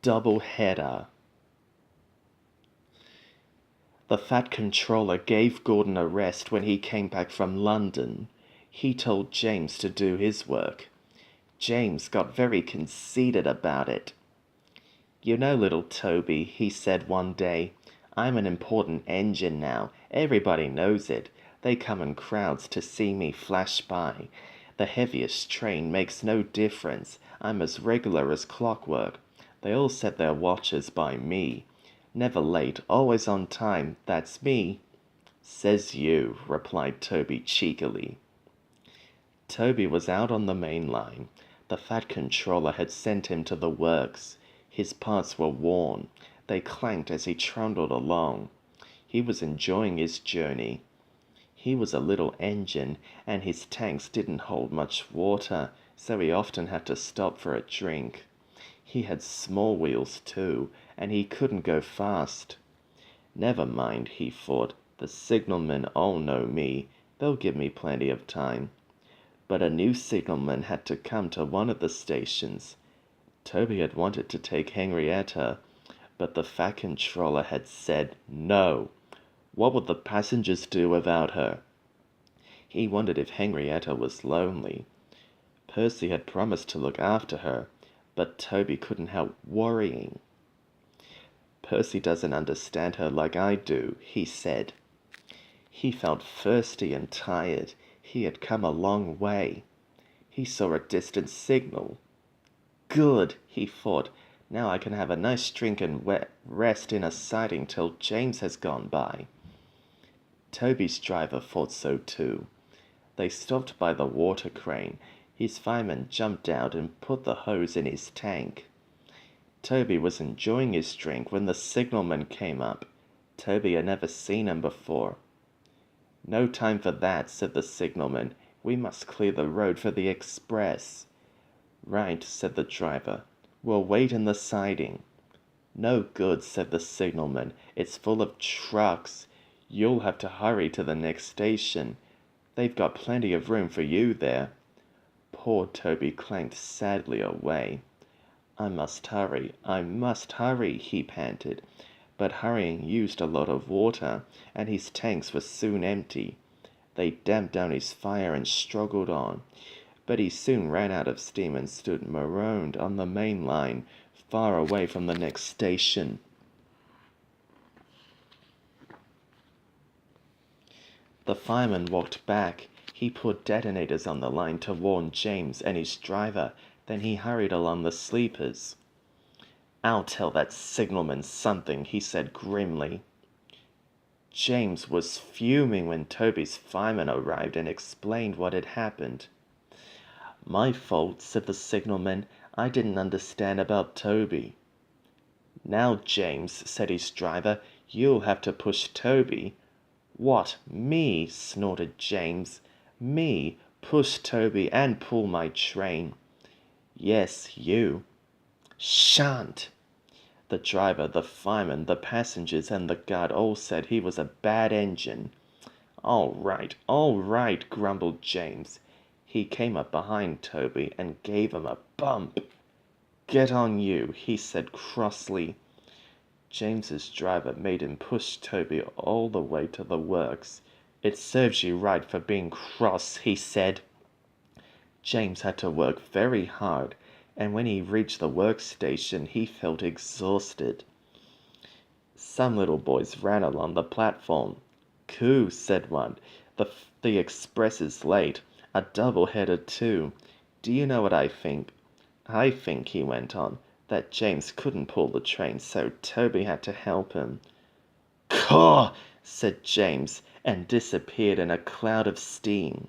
Doubleheader. The Fat Controller gave Gordon a rest when he came back from London. He told James to do his work. James got very conceited about it. "You know, little Toby," he said one day, "I'm an important engine now. Everybody knows it. They come in crowds to see me flash by. The heaviest train makes no difference. I'm as regular as clockwork. They all set their watches by me. Never late, always on time, that's me." "Says you," replied Toby cheekily. Toby was out on the main line. The Fat Controller had sent him to the works. His parts were worn. They clanked as he trundled along. He was enjoying his journey. He was a little engine, and his tanks didn't hold much water, so he often had to stop for a drink. He had small wheels too, and he couldn't go fast. "Never mind," he thought, "the signalmen all know me. They'll give me plenty of time." But a new signalman had to come to one of the stations. Toby had wanted to take Henrietta, but the Fat Controller had said no. What would the passengers do without her? He wondered if Henrietta was lonely. Percy had promised to look after her, but Toby couldn't help worrying. "Percy doesn't understand her like I do," he said. He felt thirsty and tired. He had come a long way. He saw a distant signal. "Good," he thought. "Now I can have a nice drink and rest in a siding till James has gone by." Toby's driver thought so too. They stopped by the water crane. His fireman jumped out and put the hose in his tank. Toby was enjoying his drink when the signalman came up. Toby had never seen him before. "No time for that," said the signalman. "We must clear the road for the express." "Right," said the driver. "We'll wait in the siding." "No good," said the signalman. "It's full of trucks. You'll have to hurry to the next station. They've got plenty of room for you there." Poor Toby clanked sadly away. I must hurry, he panted. But hurrying used a lot of water, and his tanks were soon empty. They damped down his fire and struggled on. But he soon ran out of steam and stood marooned on the main line, far away from the next station. The fireman walked back. He put detonators on the line to warn James and his driver. Then he hurried along the sleepers. "I'll tell that signalman something," he said grimly. James was fuming when Toby's fireman arrived and explained what had happened. "My fault," said the signalman. "I didn't understand about Toby." "Now, James," said his driver, "you'll have to push Toby." "What, me?" snorted James. "Me? Push Toby and pull my train?" "Yes, you." "Shan't!" The driver, the fireman, the passengers, and the guard all said he was a bad engine. All right, grumbled James. He came up behind Toby and gave him a bump. "Get on you," he said crossly. James's driver made him push Toby all the way to the works. "It serves you right for being cross," he said. James had to work very hard, and when he reached the workstation he felt exhausted. Some little boys ran along the platform. "Coo," said one. The express is late. A double-header too. Do you know what I think? I think," he went on, "that James couldn't pull the train, so Toby had to help him." "Caw!" said James, and disappeared in a cloud of steam.